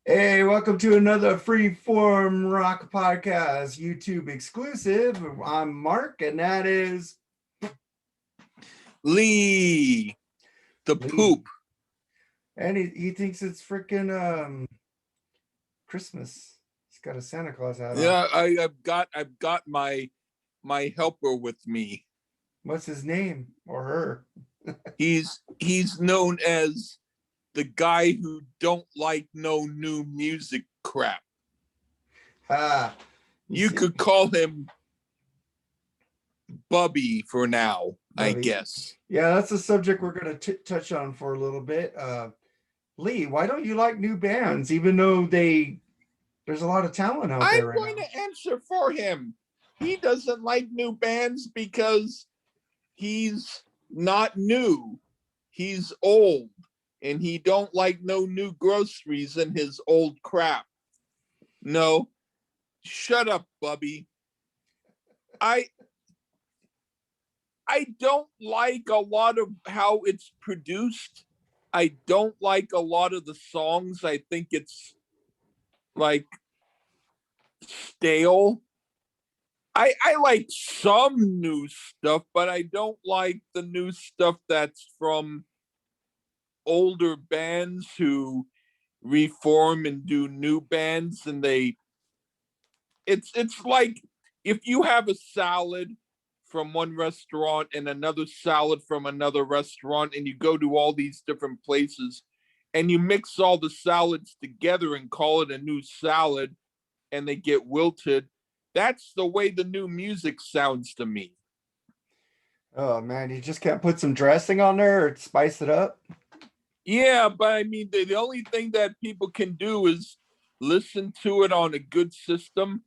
Hey, welcome to another Freeform Rock Podcast, YouTube exclusive. I'm Mark, and that is Lee, the Lee. poop. And he thinks it's freaking Christmas. He's got a Santa Claus hat on. Yeah, I've got my helper with me. What's his name or her? He's known as the guy who don't like no new music crap. Ah, You see, could call him Bubby for now, I Bubby. guess. Yeah, that's a subject we're going to touch on for a little bit. Lee, why don't you like new bands, even though there's a lot of talent out I'm there right going now? to answer for him. He doesn't like new bands because he's not new. He's old and he don't like no new groceries in his old crap. No, shut up, Bubby. I I don't like a lot of how it's produced. I don't like a lot of the songs. I think it's like stale. I like some new stuff, but I don't like the new stuff that's from older bands who reform and do new bands, and it's like if you have a salad from one restaurant and another salad from another restaurant and you go to all these different places and you mix all the salads together and call it a new salad and they get wilted. That's the way the new music sounds to me. Oh man, you just can't put some dressing on there or spice it up. Yeah, but I mean, the only thing that people can do is listen to it on a good system.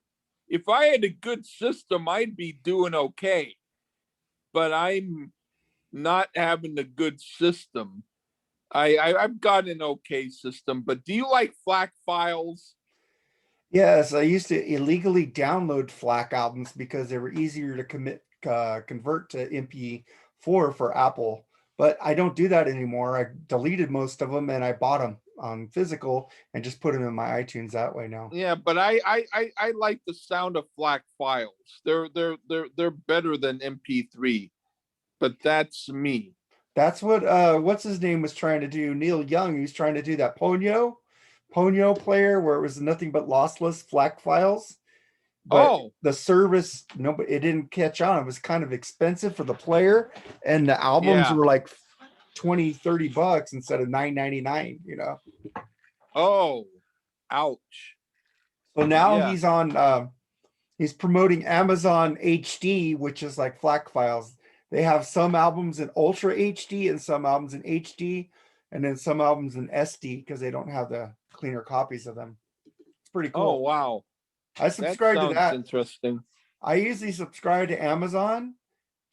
If I had a good system, I'd be doing okay. But I'm not having a good system. I've got an okay system, but do you like FLAC files? Yes, I used to illegally download FLAC albums because they were easier to convert to MP4 for Apple. But I don't do that anymore. I deleted most of them and I bought them on physical and just put them in my iTunes that way now. Yeah, but I like the sound of FLAC files. They're better than MP3, but that's me. That's what what's his name was trying to do. Neil Young, he was trying to do that Ponyo player where it was nothing but lossless FLAC files. But Oh, the service, no, but it didn't catch on. It was kind of expensive for the player, and the albums yeah. were like 20-30 bucks instead of 9.99, Oh, ouch. So now Yeah. he's promoting Amazon HD, which is like FLAC files. They have some albums in Ultra HD and some albums in HD, and then some albums in SD because they don't have the cleaner copies of them. It's pretty Oh, cool. wow. I That subscribe to sounds that. interesting. I usually subscribe to Amazon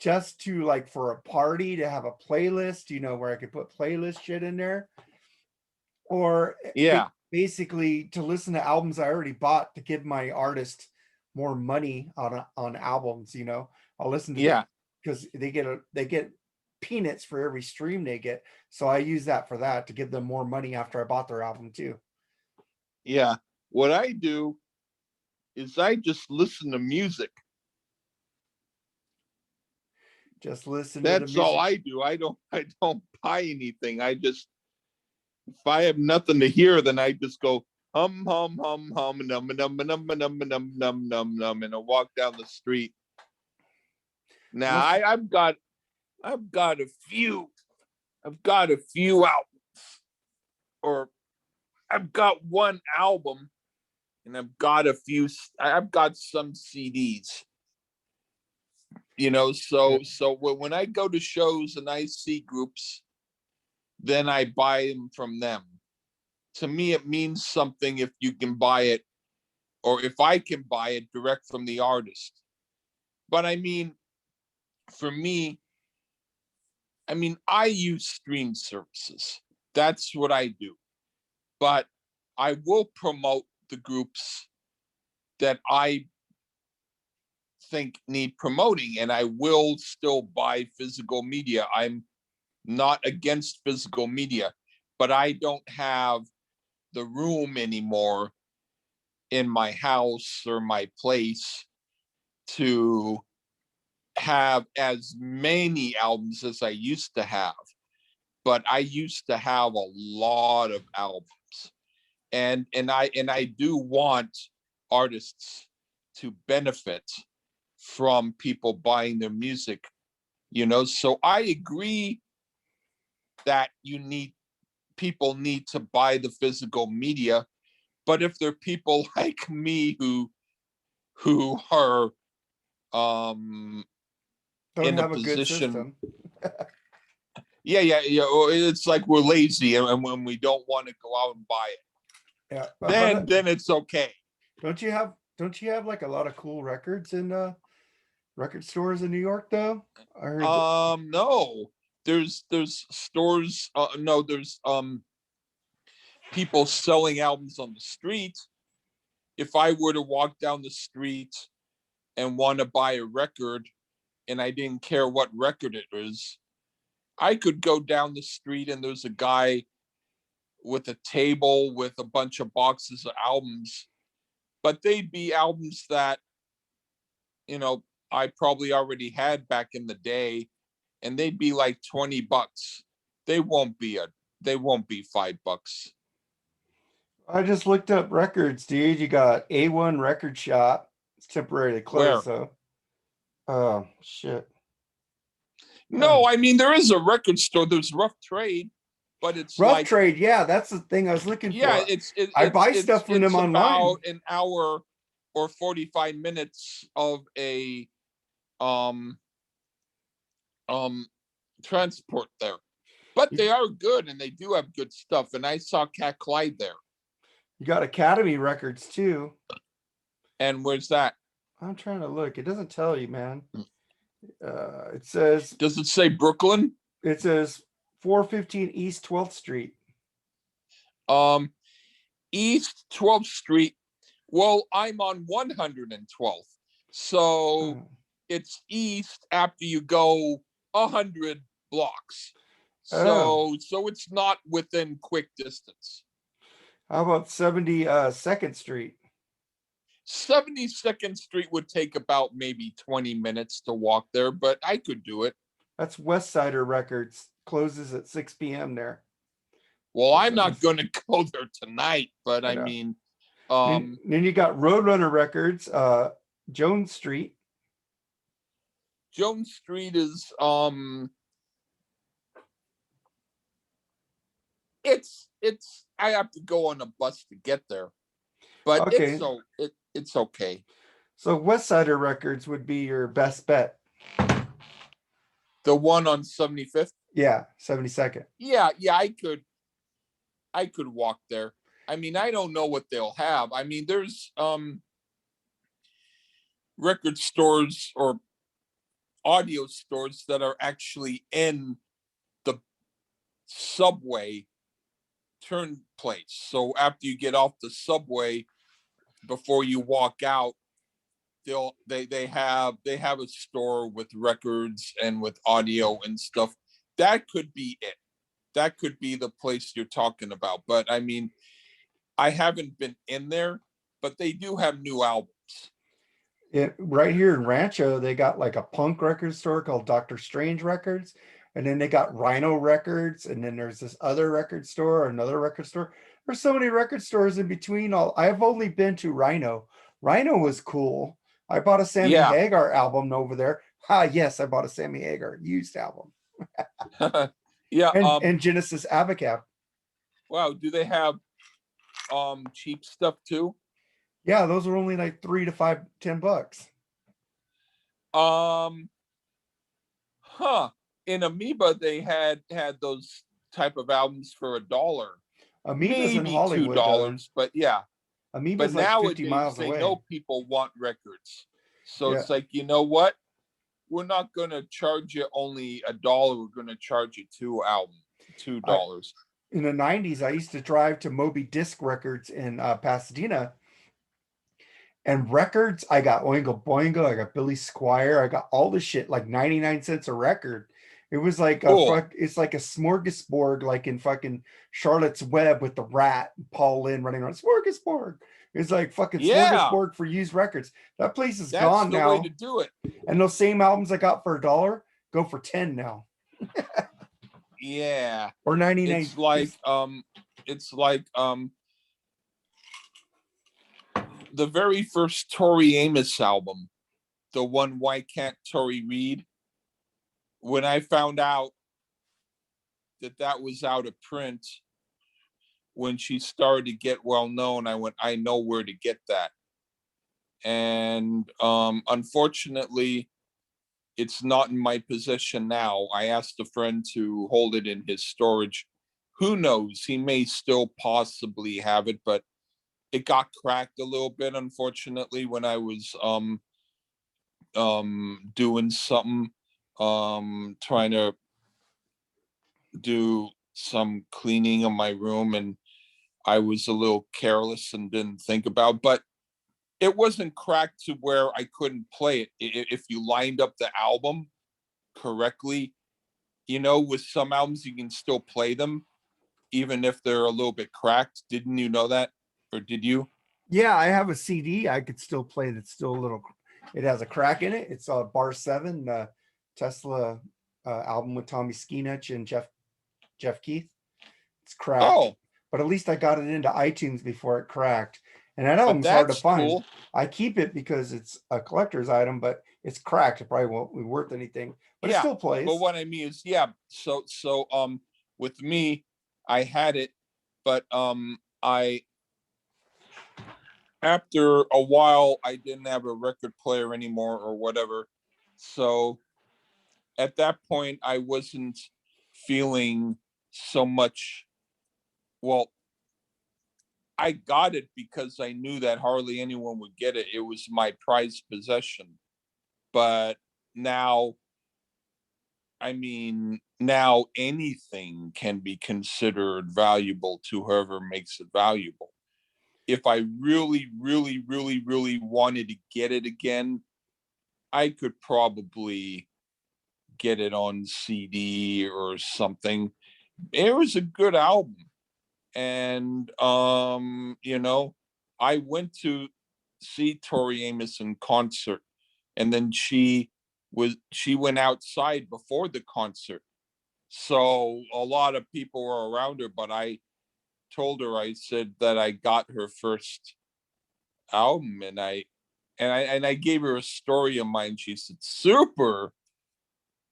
just to like for a party to have a playlist, where I could put playlist shit in there, or Yeah. basically to listen to albums I already bought to give my artist more money on albums. I'll listen to the Yeah. because they get peanuts for every stream they get, so I use that for that to give them more money after I bought their album too. Yeah. What I do is I just listen to music. Just listen to the That's all music. I do. I don't buy anything. I just if I have nothing to hear, then I just go hum num num num num num num num num and I walk down the street. Now Most I've got a few albums, or I've got one album, and I've got some CDs. So when I go to shows and I see groups, then I buy them from them. To me, it means something if you can buy it, or if I can buy it direct from the artist. But I mean, for me, I use stream services. That's what I do. But I will promote the groups that I think need promoting, and I will still buy physical media. I'm not against physical media, but I don't have the room anymore in my house or my place to have as many albums as I used to have. But I used to have a lot of albums. And I do want artists to benefit from people buying their music, so I agree that people need to buy the physical media. But if there are people like me who are Don't in a have a good position, system. yeah, or it's like we're lazy and when we don't want to go out and buy it, Yeah, then it's okay. don't you have like a lot of cool records in record stores in New York though? I heard No, there's stores. No, there's people selling albums on the street. If I were to walk down the street and want to buy a record, and I didn't care what record it is, I could go down the street and there's a guy with a table with a bunch of boxes of albums, but they'd be albums that I probably already had back in the day, and they'd be like $20. They won't be $5. I just looked up records, dude. You got A1 Record Shop. It's temporarily Where? closed though. Oh shit. No, I mean there is a record store. There's Rough Trade, but it's Rough like, Trade, yeah, that's the thing I was looking yeah, for. I buy stuff from them it's online. about an hour or 45 minutes of a um transport there. But they are good and they do have good stuff. And I saw Cat Clyde there. You got Academy Records too. And where's that? I'm trying to look. It doesn't tell you, man. It says Does it say Brooklyn? 415 East 12th Street. East 12th Street. Well, I'm on 112th. So it's east after you go 100 blocks. So it's not within quick distance. How about 72nd Street? 72nd Street would take about maybe 20 minutes to walk there, but I could do it. That's West Sider Records. Closes at 6 p.m. there. Well, I'm not going to go there tonight, but I mean, then you got Roadrunner Records, Jones Street. Jones Street is it's I have to go on a bus to get there, but it's okay. So West Sider Records would be your best bet. The one on 75th? Yeah, 72nd. Yeah, I could walk there. I mean, I don't know what they'll have. I mean, there's record stores or audio stores that are actually in the subway turn place. So after you get off the subway, before you walk out, they have a store with records and with audio and stuff. That could be it. That could be the place you're talking about. But I mean, I haven't been in there, but they do have new albums. Right here in Rancho, they got like a punk record store called Dr. Strange Records. And then they got Rhino Records. And then there's this other record store, another record store. There's so many record stores in between. I've only been to Rhino. Rhino was cool. I bought a Sammy Hagar album over there. Yes, I bought a Sammy Hagar used album. Yeah. And Genesis Abacab. Wow. Do they have cheap stuff too? Yeah, those are only like $3 to $10. In Amoeba, they had those type of albums for $1. Amoeba's maybe in Hollywood, $2, but yeah. Amoeba's but like 50 nowadays miles they away. know people want records, so it's like, you know what? We're not going to charge you only $1. We're going to charge you $2. In the 90s, I used to drive to Moby Disc Records in Pasadena. And records, I got Oingo Boingo, I got Billy Squire, I got all the shit, like 99 cents a record. It was like a Cool. it's like a smorgasbord, like in fucking Charlotte's Web with the rat Paul Lynn running around. Smorgasbord. It's like fucking Yeah, smorgasbord for used records. That place is that's gone the way to now. do it. And those same albums I got for $1 go for 10 now. Yeah. Or 99. It's like it's like the very first Tori Amos album, the one Why Can't Tori Read? When I found out that that was out of print, when she started to get well known, I went, I know where to get that. And unfortunately, it's not in my possession now. I asked a friend to hold it in his storage. Who knows? He may still possibly have it, but it got cracked a little bit, unfortunately, when I was doing something, trying to do some cleaning of my room, and I was a little careless and didn't think about, but it wasn't cracked to where I couldn't play it. If you lined up the album correctly, you know, with some albums you can still play them even if they're a little bit cracked. Didn't you know that? Or did you? Yeah, I have a CD I could still play that's still a little, it has a crack in it. It's Bar 7, Tesla album with Tommy Skinech and Jeff Keith. It's cracked, Oh, but at least I got it into iTunes before it cracked. And that but album's hard to that's find. cool. I keep it because it's a collector's item, but it's cracked. It probably won't be worth anything, but it Yeah. still But plays. what I mean is, yeah, with me, I had it, but I after a while I didn't have a record player anymore or whatever. So at that point I wasn't feeling so much. Well, I got it because I knew that hardly anyone would get it. It was my prized possession. But now, I mean, now anything can be considered valuable to whoever makes it valuable. If I really, really, really, really wanted to get it again, I could probably get it on CD or something. It was a good album. And you know, I went to see Tori Amos in concert, and then she went outside before the concert. So a lot of people were around her, but I told her, I said that I got her first album, and I gave her a story of mine. She said, super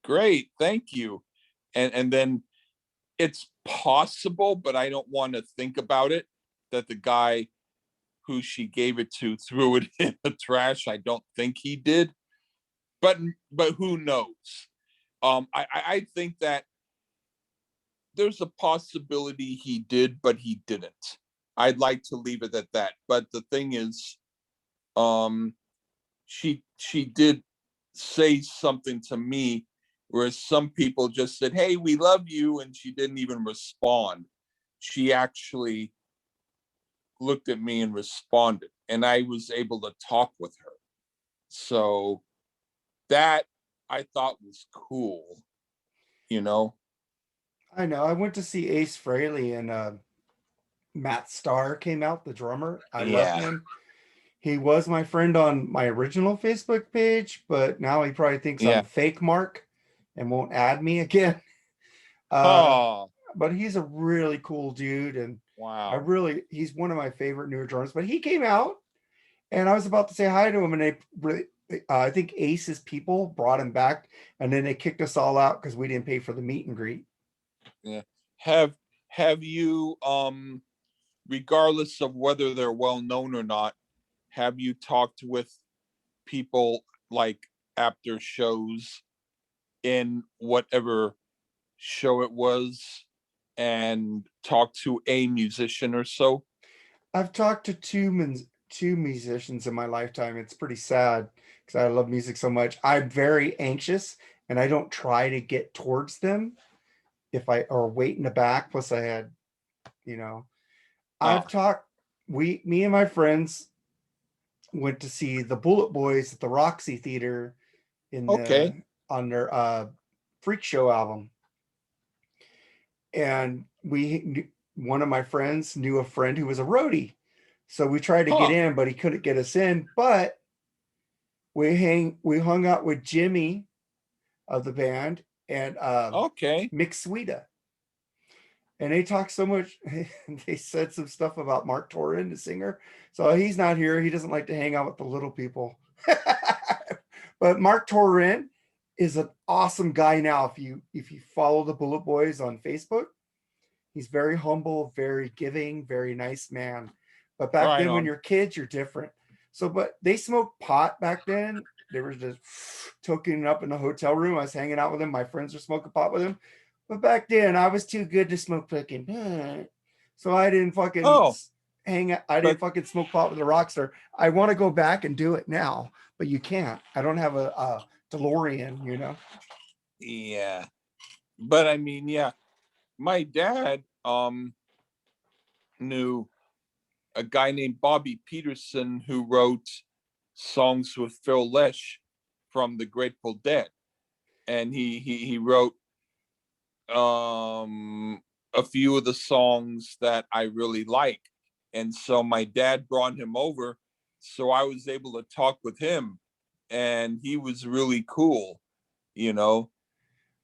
great, thank you. And then it's possible, but I don't want to think about it, that the guy who she gave it to threw it in the trash. I don't think he did, but who knows? I think that there's a possibility he did, but he didn't. I'd like to leave it at that. But the thing is, um, she did say something to me, whereas some people just said, "Hey, we love you," and she didn't even respond. She actually looked at me and responded, and I was able to talk with her. So that I thought was cool, you know? I know. I went to see Ace Frehley and Matt Starr came out, the drummer. I love Yeah. him. He was my friend on my original Facebook page, but now he probably thinks I'm Yeah. fake Mark and won't add me again. Uh, Oh, but he's a really cool dude, and wow. he's one of my favorite newer drummers. But he came out, and I was about to say hi to him, and they really, I think Ace's people brought him back, and then they kicked us all out because we didn't pay for the meet and greet. Yeah. Have have you regardless of whether they're well known or not, have you talked with people like after shows in whatever show it was, and talked to a musician or so? I've talked to two musicians in my lifetime. It's pretty sad because I love music so much. I'm very anxious, and I don't try to get towards them if I or wait in the back. Plus, I had, you know, Oh, I've talked. Me and my friends went to see the Bullet Boys at the Roxy Theater in okay. the on their Freak Show album. And one of my friends knew a friend who was a roadie. So we tried to get Huh. in, but he couldn't get us in. But we hung out with Jimmy of the band and Okay. Mick Sweeta. And they talked so much. They said some stuff about Mark Torin, the singer. So he's not here. He doesn't like to hang out with the little people. But Mark Torin is an awesome guy now. If you follow the Bullet Boys on Facebook, he's very humble, very giving, very nice man. But back Right then, when on. you're kids, you're different. So, but they smoked pot back then. They were just toking up in the hotel room. I was hanging out with him. My friends were smoking pot with him. But back then, I was too good to smoke fucking. So I didn't fucking Oh, hang out. I didn't but fucking smoke pot with a rock star. I want to go back and do it now, but you can't. I don't have a DeLorean, you know. yeah. But I mean, yeah. My dad knew a guy named Bobby Peterson who wrote songs with Phil Lesh from the Grateful Dead. And he wrote a few of the songs that I really like. And so my dad brought him over. So I was able to talk with him, and he was really cool, you know.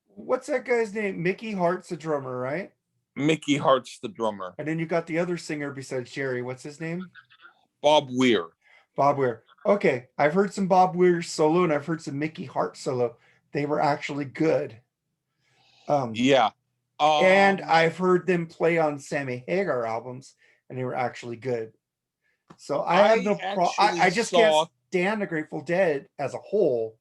What's that guy's name? Mickey Hart's the drummer, right? Mickey Hart's the drummer. And then you got the other singer besides Jerry. What's his name? Bob Weir. Bob Weir. Okay, I've heard some Bob Weir solo and I've heard some Mickey Hart solo. They were actually good. Yeah. And Um, I've heard them play on Sammy Hagar albums and they were actually good. So I have I no problem. actually I just can't saw, stand the Grateful Dead as a whole,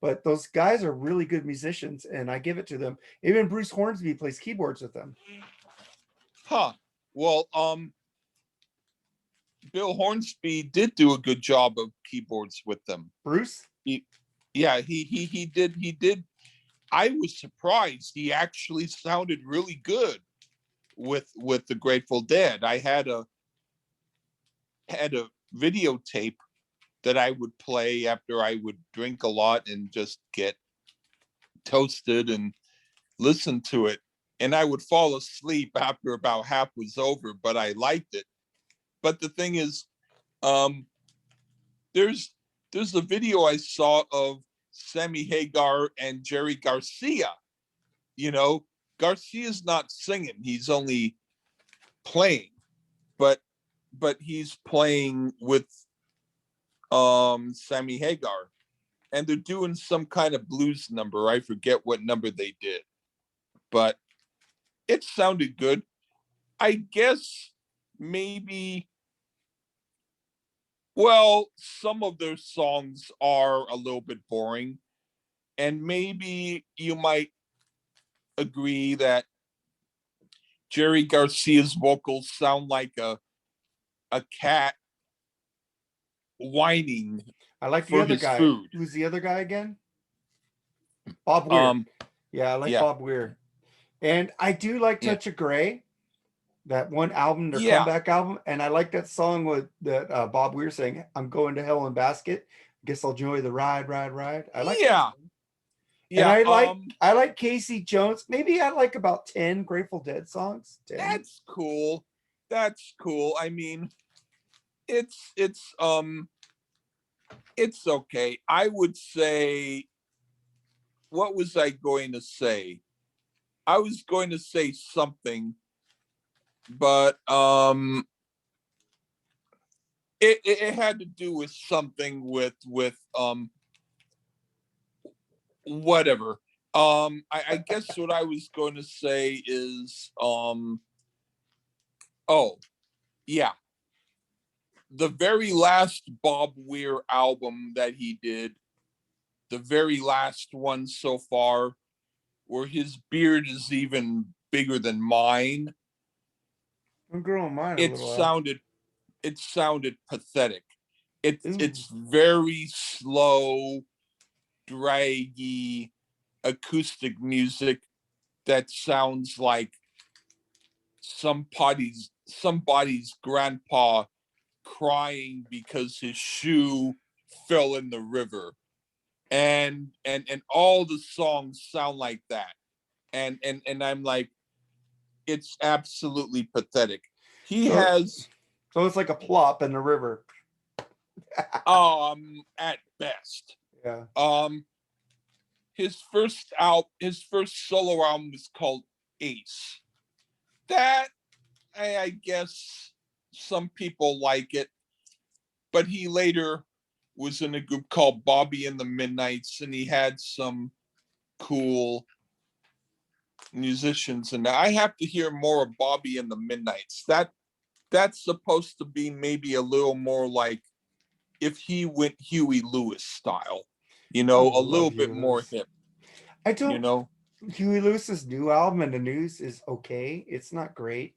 but those guys are really good musicians and I give it to them. Even Bruce Hornsby plays keyboards with them. huh. Well, Bill Hornsby did do a good job of keyboards with them. Bruce? He, yeah, he did. I was surprised. He actually sounded really good with the Grateful Dead. I had a videotape that I would play after I would drink a lot and just get toasted and listen to it. And I would fall asleep after about half was over, but I liked it. But the thing is, um, there's a video I saw of Sammy Hagar and Jerry Garcia. You know, Garcia's not singing; he's only playing, but he's playing with Sammy Hagar, and they're doing some kind of blues number. I forget what number they did, but it sounded good. I guess maybe, well, some of their songs are a little bit boring, and maybe you might agree that Jerry Garcia's vocals sound like a cat whining I like the for other his guy. food. Who's the other guy again? Bob Weir. Um, Yeah, I like yeah, Bob Weir. And I do like yeah, Touch of Grey, that one album, their yeah, comeback album. And I like that song with that Bob Weir saying, I'm going to hell in basket. Guess I'll enjoy the ride, ride, ride. I like that yeah, song. And yeah. I like Casey Jones. Maybe I like about 10 Grateful Dead songs. 10. That's cool. That's cool. I mean, it's it's okay. I would say, what was I going to say? I was going to say something, but it had to do with something with whatever. I guess what I was going to say is oh yeah, the very last Bob Weir album that he did, the very last one so far, where his beard is even bigger than mine. I'm growing mine a It little out. sounded it sounded pathetic. Ooh. It's very slow, draggy acoustic music that sounds like somebody's grandpa crying because his shoe fell in the river. and all the songs sound like that. And I'm like, it's absolutely pathetic. He So, has so it's like a plop in the river. at best. Yeah. His first solo album was called Ace. That I guess some people like it, but he later was in a group called Bobby and the Midnights, and he had some cool musicians. And I have to hear more of Bobby and the Midnights. That's supposed to be maybe a little more like if he went Huey Lewis style, I a love little Huey bit more Lewis. hip, I you don't. know. Huey Lewis's new album in the news is okay. It's not great.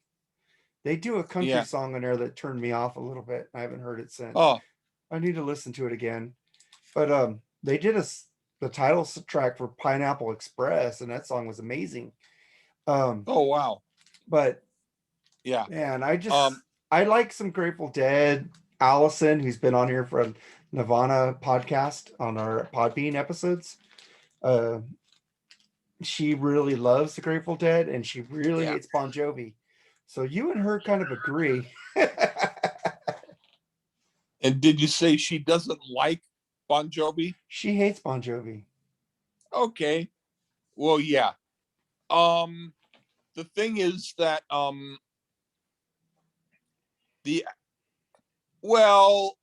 They do a country Yeah. song in there that turned me off a little bit. I haven't heard it since. Oh, I need to listen to it again. But they did the title track for Pineapple Express, and that song was amazing. oh wow. But Yeah. man, Um, I like some Grateful Dead. Allison, who's been on here for a Nirvana podcast on our Podbean episodes, uh, she really loves the Grateful Dead, and she really yeah. hates Bon Jovi. So you and her kind of agree. And did you say she doesn't like Bon Jovi? She hates Bon Jovi. Okay. Well, yeah. Um, the thing is that the well,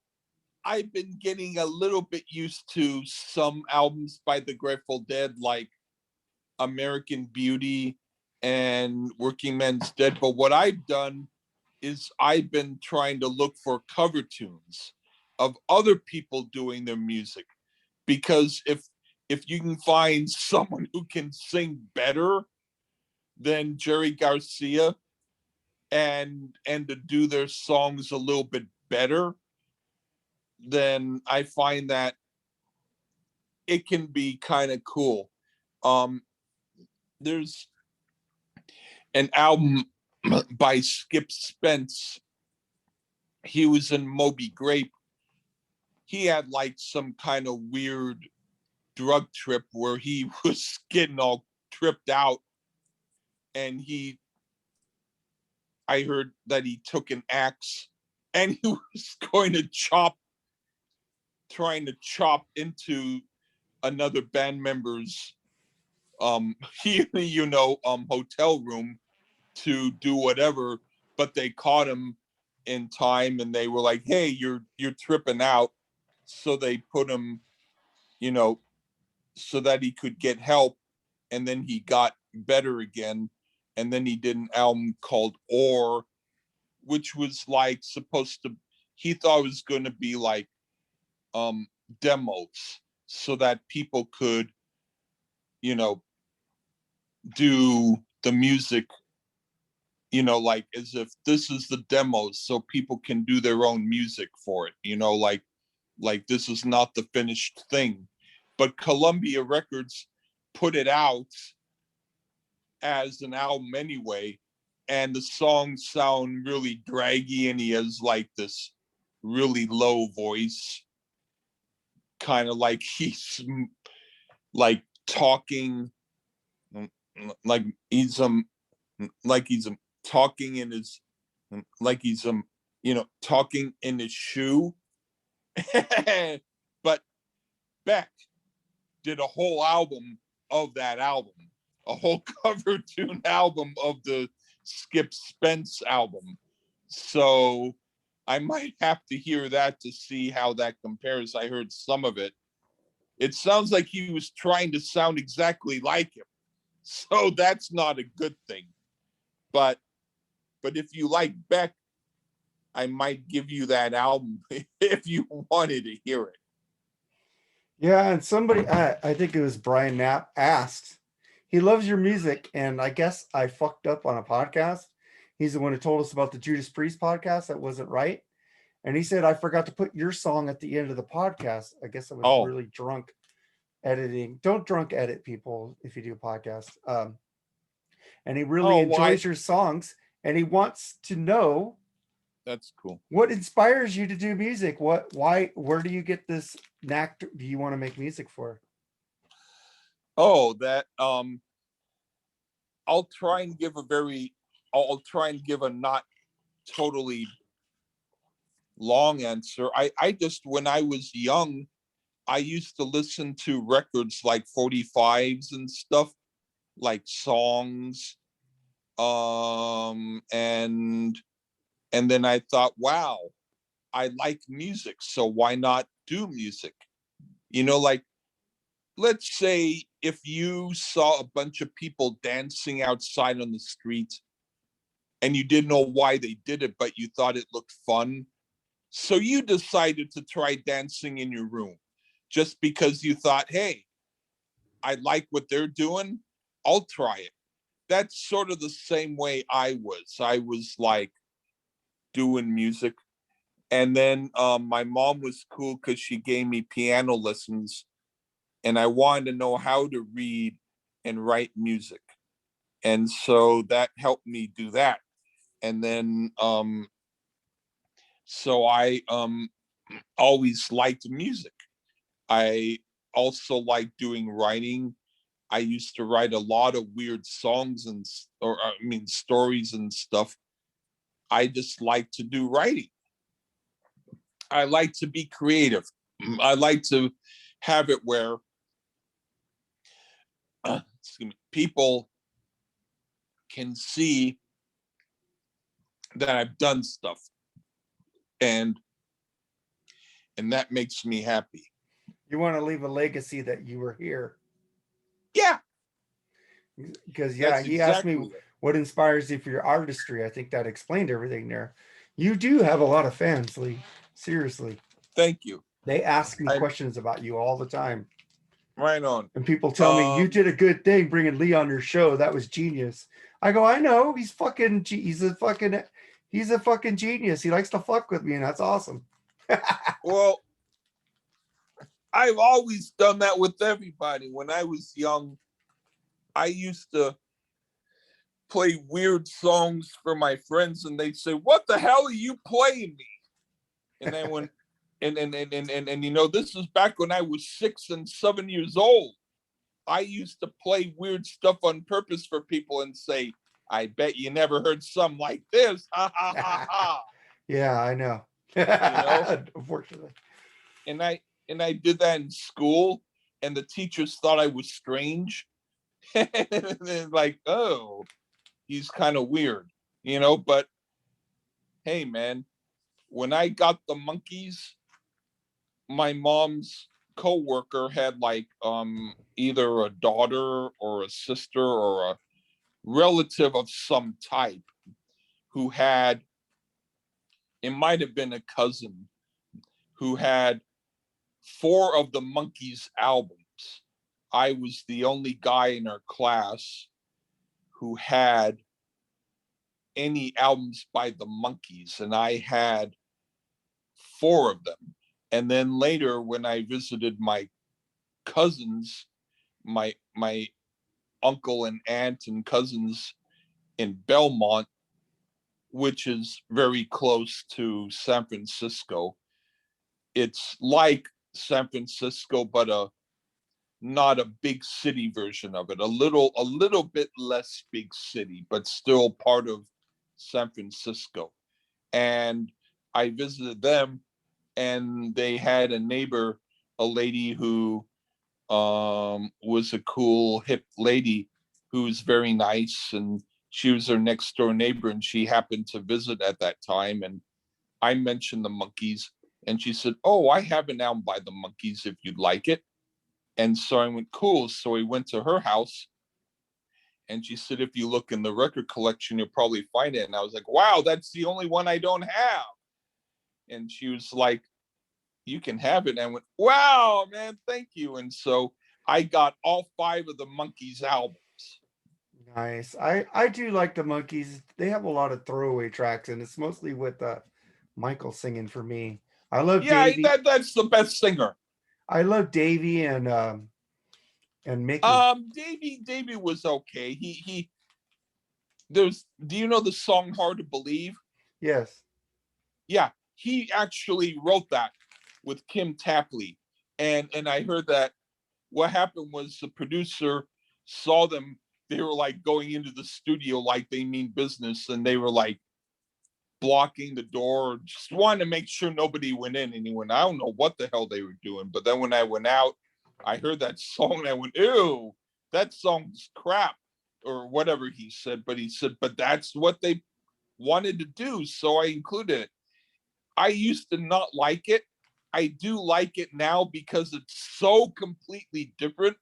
I've been getting a little bit used to some albums by the Grateful Dead, like American Beauty and Working Men's Dead. But what I've done is I've been trying to look for cover tunes of other people doing their music, because if you can find someone who can sing better than Jerry Garcia and to do their songs a little bit better, then I find that it can be kind of cool. Um, there's an album by Skip Spence. He was in Moby Grape. He had like some kind of weird drug trip where he was getting all tripped out, and I heard that he took an axe and he was going to trying to chop into another band member's hotel room to do whatever, but they caught him in time and they were like, hey, you're tripping out. So they put him, you know so that he could get help, and then he got better again. And then he did an album called Or, which was like supposed to he thought it was going to be like um demos, so that people could, you know do the music, like as if this is the demos, so people can do their own music for it, like this is not the finished thing. But Columbia Records put it out as an album anyway, and the songs sound really draggy, and he has like this really low voice, kind of like he's like talking, like he's like he's talking in his like he's talking in his shoe. But Beck did a whole album of that album, a whole cover tune album of the Skip Spence album. So I might have to hear that to see how that compares. I heard some of it. It sounds like he was trying to sound exactly like him. So that's not a good thing. But if you like Beck, I might give you that album if you wanted to hear it. Yeah, and somebody, I think it was Brian Knapp, asked, he loves your music, and I guess I fucked up on a podcast. He's the one who told us about the Judas Priest podcast that wasn't right. And he said, I forgot to put your song at the end of the podcast. I guess I was Oh, really drunk editing. Don't drunk edit, people, if you do a podcast. And he really why? enjoys your songs, and he wants to know That's cool. what inspires you to do music. Where do you get this knack? Do you want to make music for? Oh, that I'll try and give a very I'll try and give a not totally long answer. I just when I was young, I used to listen to records like 45s and stuff, like songs. And then I thought, wow, I like music, so why not do music? Like, let's say if you saw a bunch of people dancing outside on the street and you didn't know why they did it, but you thought it looked fun. So you decided to try dancing in your room just because you thought, hey, I like what they're doing. I'll try it. That's sort of the same way I was. I was like doing music. And then my mom was cool because she gave me piano lessons, and I wanted to know how to read and write music. And so that helped me do that. And then so I always liked music. I also like doing writing. I used to write a lot of weird songs or I mean stories and stuff. I just like to do writing. I like to be creative. I like to have it where people can see that I've done stuff, and that makes me happy. You want to leave a legacy that you were here. Yeah, Because yeah, that's he asked me exactly it. what inspires you for your artistry. I think that explained everything there. You do have a lot of fans, Lee. Seriously. Thank you. They ask me I questions about you all the time. right on. And people tell me, you Um, did a good thing bringing Lee on your show. That was genius. I go, I know. He's a fucking genius. He likes to fuck with me, and that's awesome. well, I've always done that with everybody. When I was young, I used to play weird songs for my friends, and they'd say, "What the hell are you playing me?" And then when and this is back when I was 6 and 7 years old. I used to play weird stuff on purpose for people and say, "I bet you never heard something like this." Ha ha ha ha. Yeah, I know. You know, Unfortunately. and I did that in school, and the teachers thought I was strange. And like, oh, he's kind of weird, but hey, man, when I got the monkeys, my mom's coworker had like either a daughter or a sister or a relative of some type who had, it might have been a cousin, who had four of the monkeys albums. I was the only guy in our class who had any albums by the monkeys, and I had four of them. And then later when I visited my cousins, my uncle and aunt and cousins in Belmont, which is very close to San Francisco. It's like San Francisco, but not a big city version of it. A little bit less big city, but still part of San Francisco. And I visited them, and they had a neighbor, a lady who was a cool hip lady who was very nice, and she was her next door neighbor, and she happened to visit at that time. And I mentioned the monkeys, and she said, "Oh, I have an album by the monkeys if you'd like it." And so I went, cool. So we went to her house, and she said, if you look in the record collection, you'll probably find it. And I was like, wow, that's the only one I don't have. And she was like, you can have it. And I went, wow, man, thank you. And so I got all five of the monkeys albums. Nice. I do like the monkeys. They have a lot of throwaway tracks, and it's mostly with Michael singing for me. I love Yeah, Davey. that's the best singer. I love Davey and Mickey. Davey was okay. There's, do you know the song Hard to Believe? Yes. Yeah, he actually wrote that with Kim Tapley. And I heard that what happened was the producer saw them. They were like going into the studio like they mean business, and they were like blocking the door, just wanted to make sure nobody went in. And he went, I don't know what the hell they were doing. But then when I went out, I heard that song and I went, ew, that song's crap, or whatever he said. But he said, but that's what they wanted to do. So I included it. I used to not like it. I do like it now because it's so completely different.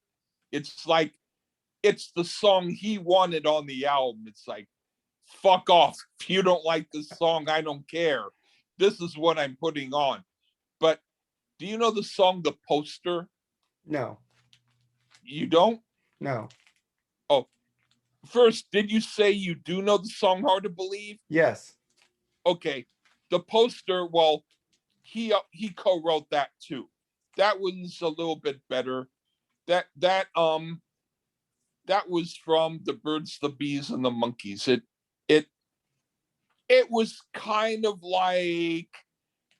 It's like, it's the song he wanted on the album. It's like, fuck off. If you don't like this song, I don't care. This is what I'm putting on. But do you know the song The Poster? No, You don't? no. Oh, first, did you say you do know the song Hard to Believe? Yes. Okay. The Poster, well, he co-wrote that too. That one's a little bit better. That was from The Birds, the Bees, and the Monkeys. It it was kind of like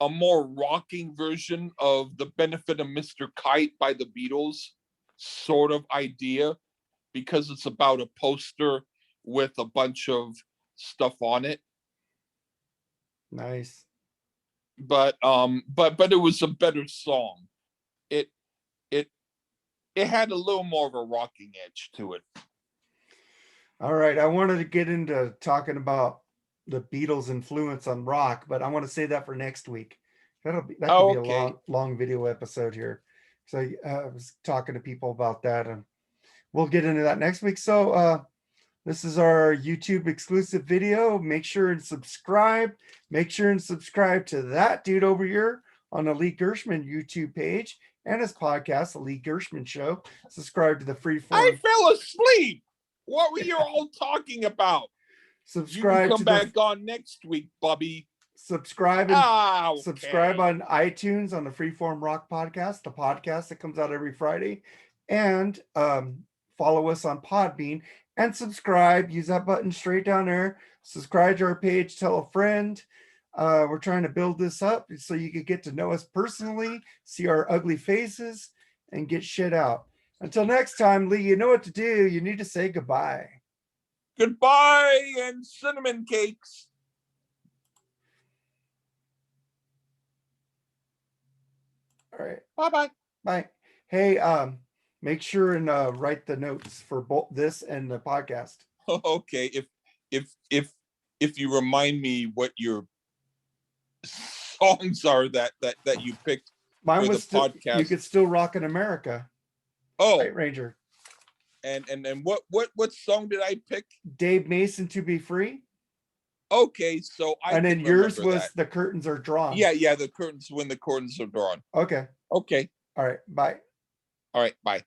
a more rocking version of The Benefit of Mr. Kite by the Beatles, sort of idea, because it's about a poster with a bunch of stuff on it. Nice. But it was a better song. It it it had a little more of a rocking edge to it. All right. I wanted to get into talking about the Beatles' influence on rock, but I want to say that for next week. That could be a Okay. long video episode here. So I was talking to people about that, and we'll get into that next week. So this is our YouTube exclusive video. Make sure and subscribe. Make sure and subscribe to that dude over here on the Lee Gershman YouTube page and his podcast, The Lee Gershman Show. Subscribe to the I Freeform. fell asleep. What were you all talking about? You can Subscribe come to back on next week, Bubby. subscribe and Okay. subscribe on iTunes on the Freeform Rock Podcast, the podcast that comes out every Friday, and follow us on Podbean and subscribe. Use that button straight down there. Subscribe to our page. Tell a friend. We're trying to build this up so you can get to know us personally, see our ugly faces, and get shit out. Until next time, Lee, you know what to do. You need to say goodbye. Goodbye and cinnamon cakes. All right. Bye-bye. Bye. Hey, make sure and write the notes for both this and the podcast. Okay. If you remind me what your songs are that you picked Mine for was the podcast. You Could Still Rock in America. Oh, White Ranger. and what song did I pick? Dave Mason, To Be Free. Okay, so I And then can yours remember was that. The Curtains Are Drawn. Yeah, the curtains, when the curtains are drawn. Okay. Okay. All right. Bye. All right, bye.